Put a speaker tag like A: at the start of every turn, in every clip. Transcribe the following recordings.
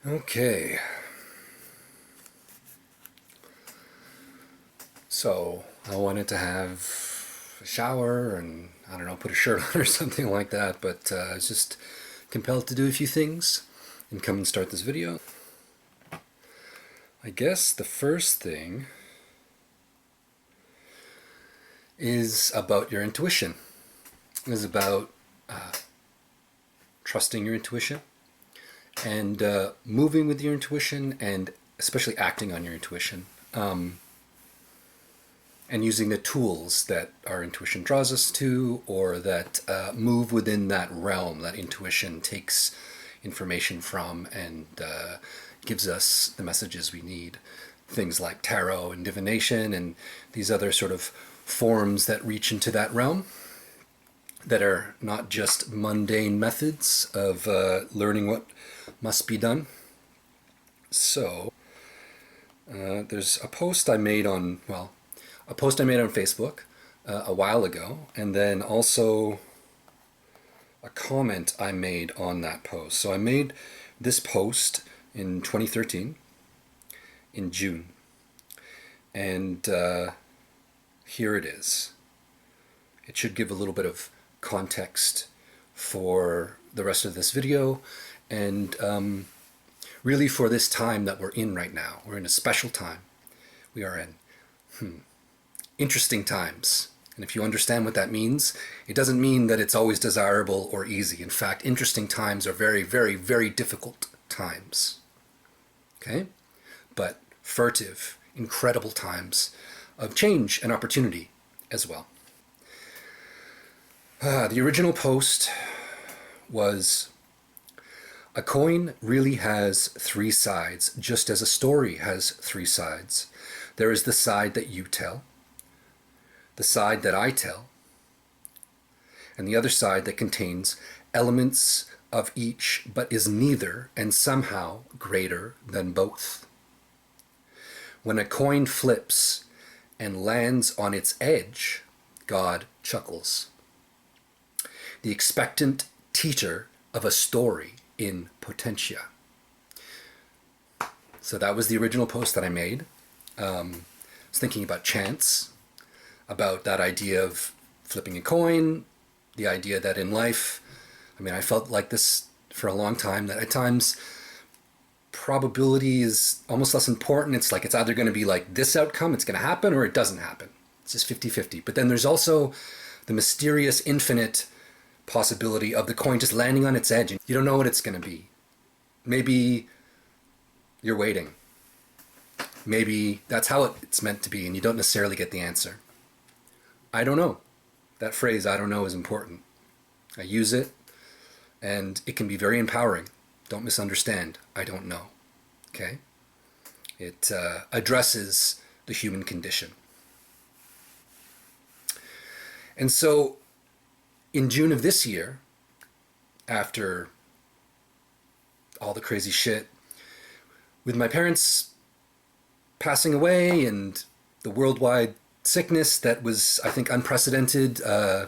A: Okay, so I wanted to have a shower and, I don't know, put a shirt on or something like that, but I was just compelled to do a few things and come and start this video. I guess the first thing is about your intuition. It is about trusting your intuition and moving with your intuition, and especially acting on your intuition. And using the tools that our intuition draws us to, or that move within that realm that intuition takes information from and gives us the messages we need. Things like tarot and divination and these other sort of forms that reach into that realm, that are not just mundane methods of learning what must be done. So there's a post I made on, Facebook a while ago, and then also a comment I made on that post. So I made this post in 2013, in June, and here it is. It should give a little bit of context for the rest of this video, and really for this time that we're in right now. We're in a special time. We are in interesting times. And if you understand what that means, it doesn't mean that it's always desirable or easy. In fact, interesting times are very, very, very difficult times. Okay? But furtive, incredible times of change and opportunity as well. The original post was, a coin really has three sides, just as a story has three sides. There is the side that you tell, the side that I tell, and the other side that contains elements of each but is neither and somehow greater than both. When a coin flips and lands on its edge, God chuckles. The expectant teacher of a story in potentia. So that was the original post that I made. I was thinking about chance, about that idea of flipping a coin, the idea that in life, I felt like this for a long time, that at times probability is almost less important. It's like it's either going to be like this outcome, it's going to happen, or it doesn't happen. It's just 50-50. But then there's also the mysterious infinite possibility of the coin just landing on its edge and you don't know what it's going to be. Maybe you're waiting. Maybe that's how it's meant to be and you don't necessarily get the answer. I don't know. That phrase, I don't know, is important. I use it, and it can be very empowering. Don't misunderstand. I don't know. Okay? It addresses the human condition. And so, in June of this year, after all the crazy shit, with my parents passing away and the worldwide sickness that was, I think, unprecedented, an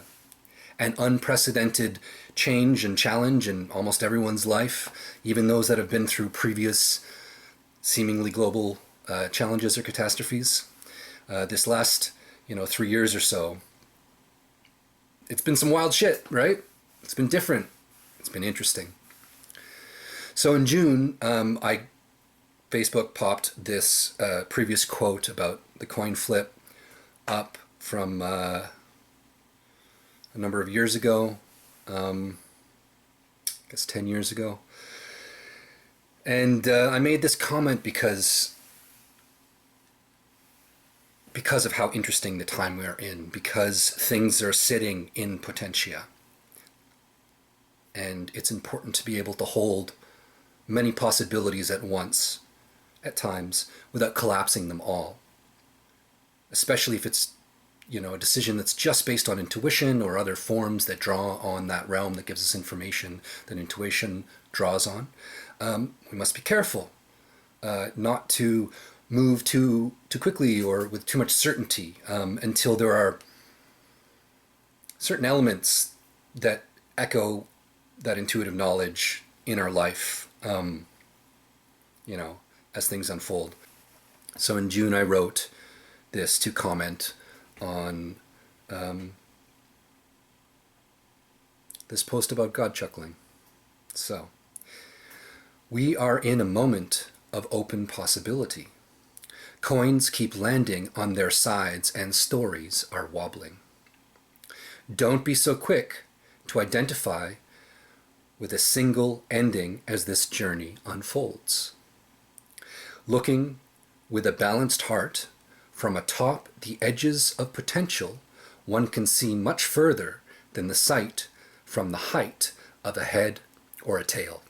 A: unprecedented change and challenge in almost everyone's life, even those that have been through previous seemingly global challenges or catastrophes. This last, 3 years or so, it's been some wild shit, right? It's been different. It's been interesting. So in June, Facebook popped this previous quote about the coin flip up from a number of years ago, I guess 10 years ago. And I made this comment because of how interesting the time we are in, because things are sitting in potentia. And it's important to be able to hold many possibilities at once, at times, without collapsing them all. Especially if it's, a decision that's just based on intuition or other forms that draw on that realm that gives us information that intuition draws on. We must be careful not to move too quickly or with too much certainty until there are certain elements that echo that intuitive knowledge in our life. as things unfold. So in June, I wrote this to comment on this post about God chuckling. So, we are in a moment of open possibility. Coins keep landing on their sides and stories are wobbling. Don't be so quick to identify with a single ending as this journey unfolds. Looking with a balanced heart from atop the edges of potential, one can see much further than the sight from the height of a head or a tail.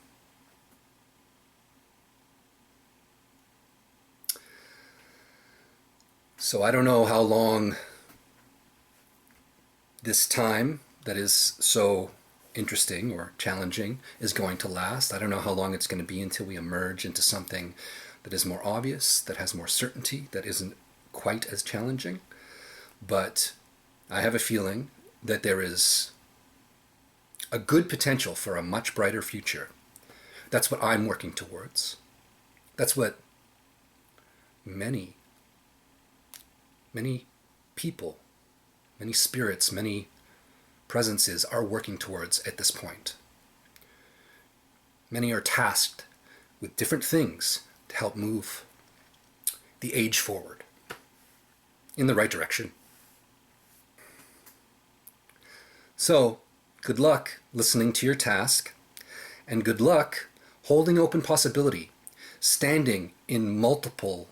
A: So I don't know how long this time that is so interesting or challenging is going to last. I don't know how long it's going to be until we emerge into something that is more obvious, that has more certainty, that isn't quite as challenging. But I have a feeling that there is a good potential for a much brighter future. That's what I'm working towards. That's what many people, many spirits, many presences are working towards at this point. Many are tasked with different things to help move the age forward in the right direction. So, good luck listening to your task, and good luck holding open possibility, standing in multiple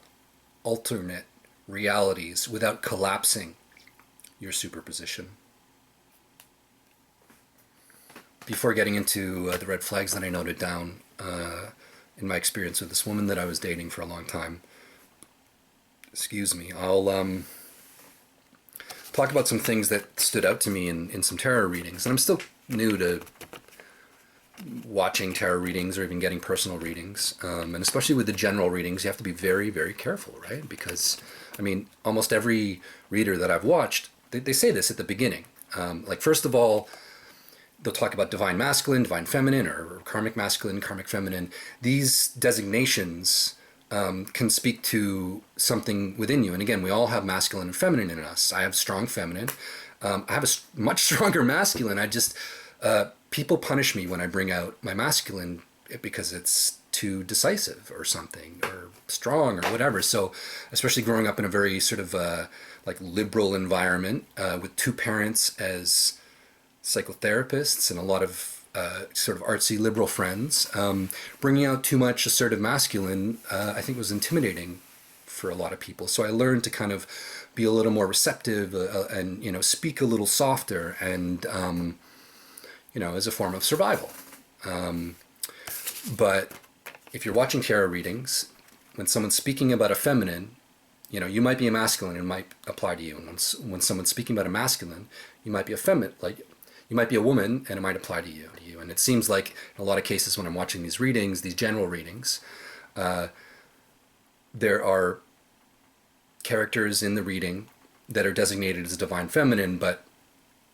A: alternate realities without collapsing your superposition. Before getting into the red flags that I noted down in my experience with this woman that I was dating for a long time, I'll talk about some things that stood out to me in some tarot readings. And I'm still new to watching tarot readings or even getting personal readings. And especially with the general readings, you have to be very, very careful, right? Because, almost every reader that I've watched, they say this at the beginning. First of all, they'll talk about divine masculine, divine feminine, or karmic masculine, karmic feminine. These designations can speak to something within you. And again, we all have masculine and feminine in us. I have strong feminine. I have a much stronger masculine. People punish me when I bring out my masculine because it's too decisive or something, or strong or whatever. So especially growing up in a very sort of liberal environment with two parents as psychotherapists and a lot of sort of artsy liberal friends, bringing out too much assertive masculine, I think was intimidating for a lot of people. So I learned to kind of be a little more receptive and speak a little softer and as a form of survival. But if you're watching tarot readings, when someone's speaking about a feminine, you might be a masculine and it might apply to you. And when someone's speaking about a masculine, you might be a feminine, you might be a woman and it might apply to you. And it seems like in a lot of cases when I'm watching these readings, these general readings, there are characters in the reading that are designated as divine feminine, but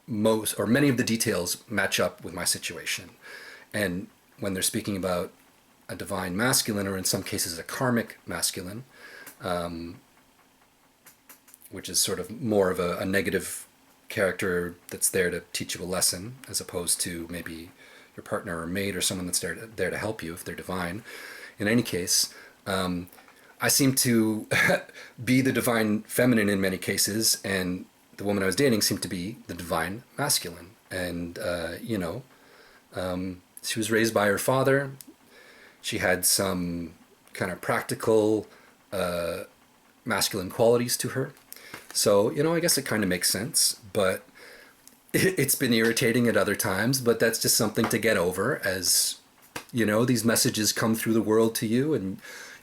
A: most or many of the details match up with my situation. And when they're speaking about a divine masculine, or in some cases a karmic masculine, which is sort of more of a negative character that's there to teach you a lesson, as opposed to maybe your partner or mate or someone that's there to help you if they're divine. In any case, I seem to be the divine feminine in many cases, and the woman I was dating seemed to be the divine masculine. And, she was raised by her father. She had some kind of practical masculine qualities to her. So, I guess it kind of makes sense, but it's been irritating at other times, but that's just something to get over as, these messages come through the world to you, and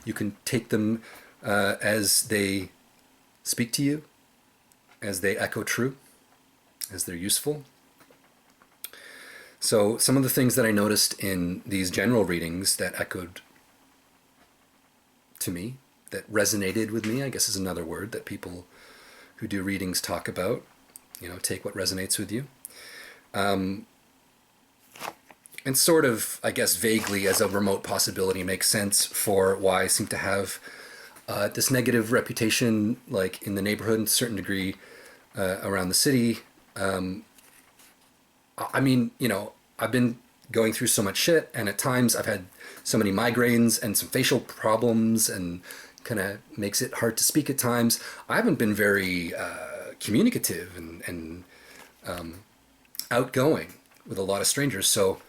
A: you can take them as they speak to you, as they echo true, as they're useful. So some of the things that I noticed in these general readings that echoed to me, that resonated with me, I guess is another word that people who do readings talk about, take what resonates with you. and sort of, I guess, vaguely as a remote possibility makes sense for why I seem to have this negative reputation, like in the neighborhood, to a certain degree, around the city. I mean, I've been going through so much shit, and at times I've had so many migraines and some facial problems, and kind of makes it hard to speak at times. I haven't been very communicative and outgoing with a lot of strangers, so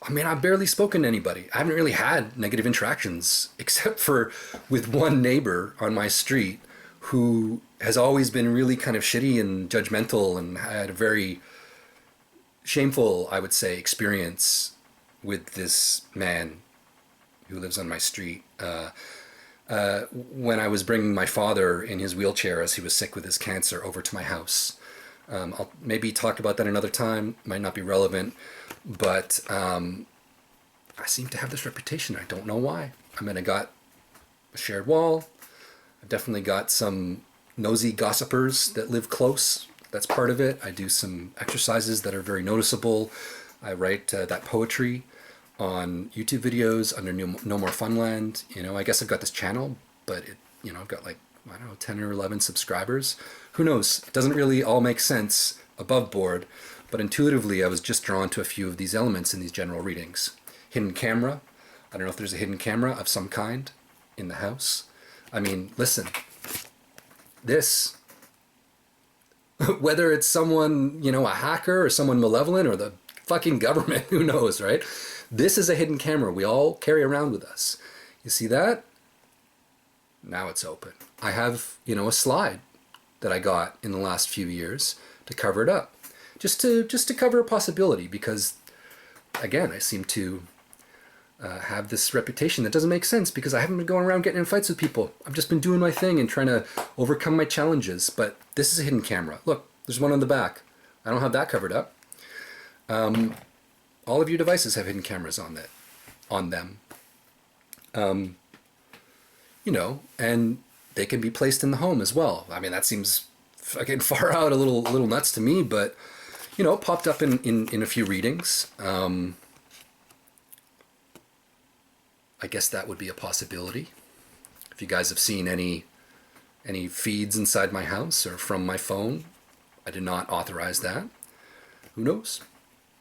A: I mean, I've barely spoken to anybody. I haven't really had negative interactions except for with one neighbor on my street who has always been really kind of shitty and judgmental, and had a very shameful, I would say, experience with this man who lives on my street. When I was bringing my father in his wheelchair as he was sick with his cancer over to my house. I'll maybe talk about that another time, might not be relevant, but I seem to have this reputation. I don't know why. I mean, I got a shared wall. I've definitely got some nosy gossipers that live close. That's part of it. I do some exercises that are very noticeable. I write that poetry on YouTube videos under No More Funland. I guess I've got this channel, but I've got like, I don't know, 10 or 11 subscribers. Who knows? It doesn't really all make sense above board, but intuitively I was just drawn to a few of these elements in these general readings. Hidden camera. I don't know if there's a hidden camera of some kind in the house. I mean, listen, this, whether it's someone, a hacker or someone malevolent or the fucking government, who knows, right? This is a hidden camera we all carry around with us. You see that? Now it's open. I have, a slide that I got in the last few years to cover it up. Just to cover a possibility, because again, I seem to have this reputation that doesn't make sense because I haven't been going around getting in fights with people. I've just been doing my thing and trying to overcome my challenges. But this is a hidden camera. Look, there's one on the back. I don't have that covered up. All of your devices have hidden cameras on them. And they can be placed in the home as well. I mean, that seems fucking far out, a little nuts to me, but it popped up in a few readings. I guess that would be a possibility. If you guys have seen any feeds inside my house or from my phone, I did not authorize that. Who knows?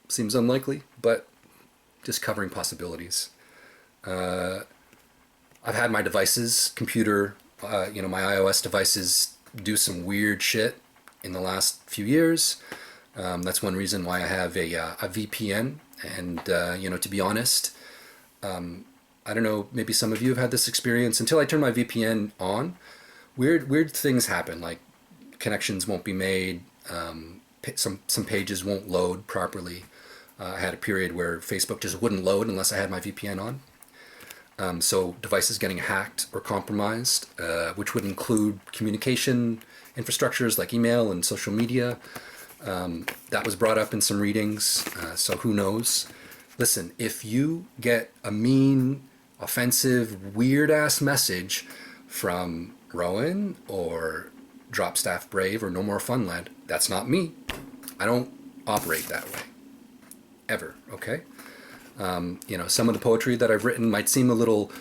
A: Seems unlikely, but just covering possibilities. I've had my devices, computer, my iOS devices do some weird shit in the last few years. That's one reason why I have a VPN. And, to be honest, I don't know, maybe some of you have had this experience. Until I turn my VPN on, weird things happen, like connections won't be made, some pages won't load properly. I had a period where Facebook just wouldn't load unless I had my VPN on. So devices getting hacked or compromised, which would include communication infrastructures like email and social media. That was brought up in some readings, so who knows? Listen, if you get a mean, offensive, weird-ass message from Rowan or Drop Staff Brave or No More Funland, that's not me. I don't operate that way. Ever, okay? Some of the poetry that I've written might seem a little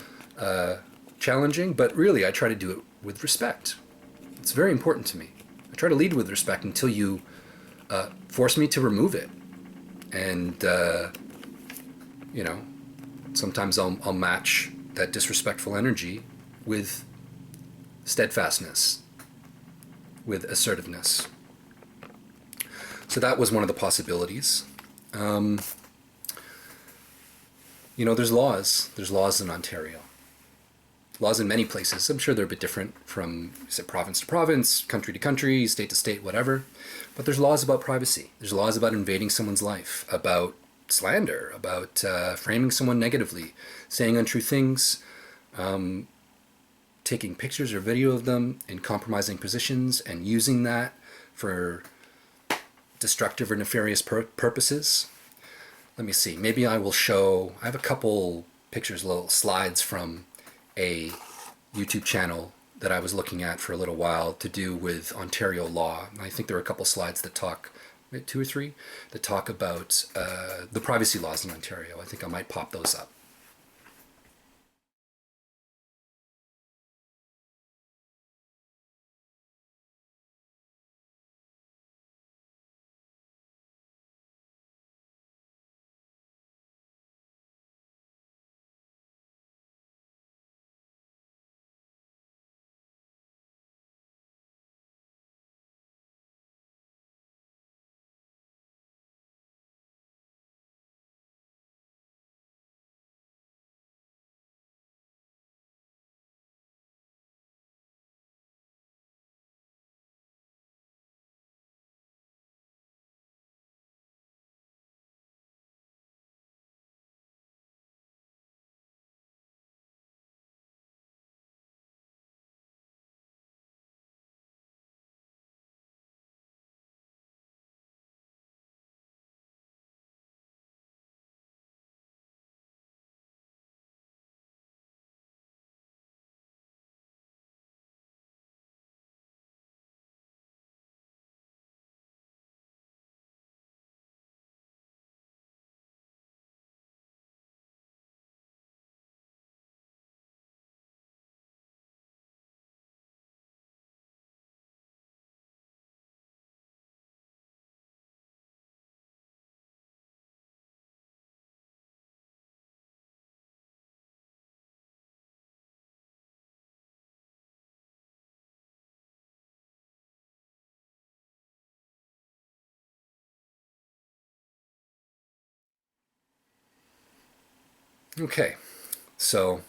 A: challenging, but really I try to do it with respect. It's very important to me. I try to lead with respect until you force me to remove it. And, sometimes I'll match that disrespectful energy with steadfastness, with assertiveness. So that was one of the possibilities. There's laws. There's laws in Ontario. Laws in many places. I'm sure they're a bit different from, province to province, country to country, state to state, whatever. But there's laws about privacy. There's laws about invading someone's life, about slander, about framing someone negatively, saying untrue things, taking pictures or video of them in compromising positions and using that for destructive or nefarious purposes. Let me see. Maybe I will show. I have a couple pictures, little slides from a YouTube channel that I was looking at for a little while to do with Ontario law. I think there are a couple slides that talk two or three, that talk about the privacy laws in Ontario. I think I might pop those up. Okay, so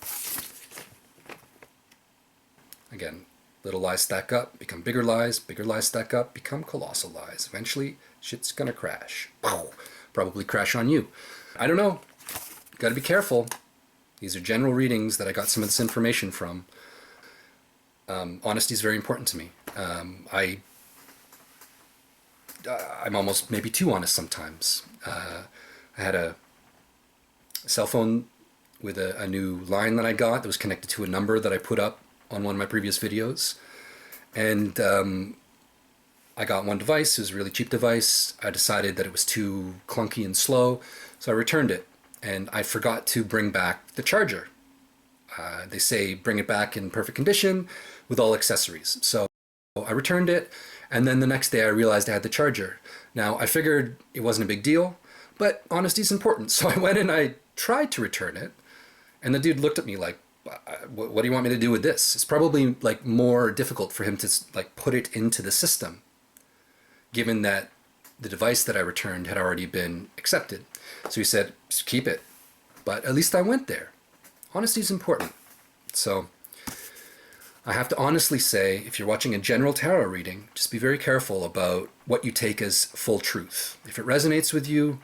A: again, little lies stack up, become bigger lies stack up, become colossal lies. Eventually, shit's gonna crash. Probably crash on you. I don't know. Gotta be careful. These are general readings that I got some of this information from. Honesty is very important to me. I'm almost maybe too honest sometimes. I had a cell phone with a new line that I got that was connected to a number that I put up on one of my previous videos. And I got one device. It was a really cheap device. I decided that it was too clunky and slow, so I returned it. And I forgot to bring back the charger. They say bring it back in perfect condition with all accessories. So I returned it, and then the next day I realized I had the charger. Now, I figured it wasn't a big deal, but honesty is important. So I went and I tried to return it, and the dude looked at me like, what do you want me to do with this? It's probably like more difficult for him to like put it into the system, given that the device that I returned had already been accepted. So he said, keep it. But at least I went there. Honesty is important. So I have to honestly say, if you're watching a general tarot reading, just be very careful about what you take as full truth. If it resonates with you,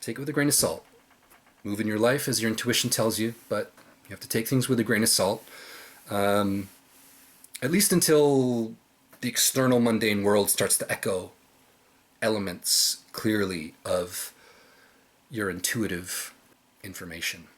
A: take it with a grain of salt. Move in your life as your intuition tells you, but you have to take things with a grain of salt. At least until the external mundane world starts to echo elements clearly of your intuitive information.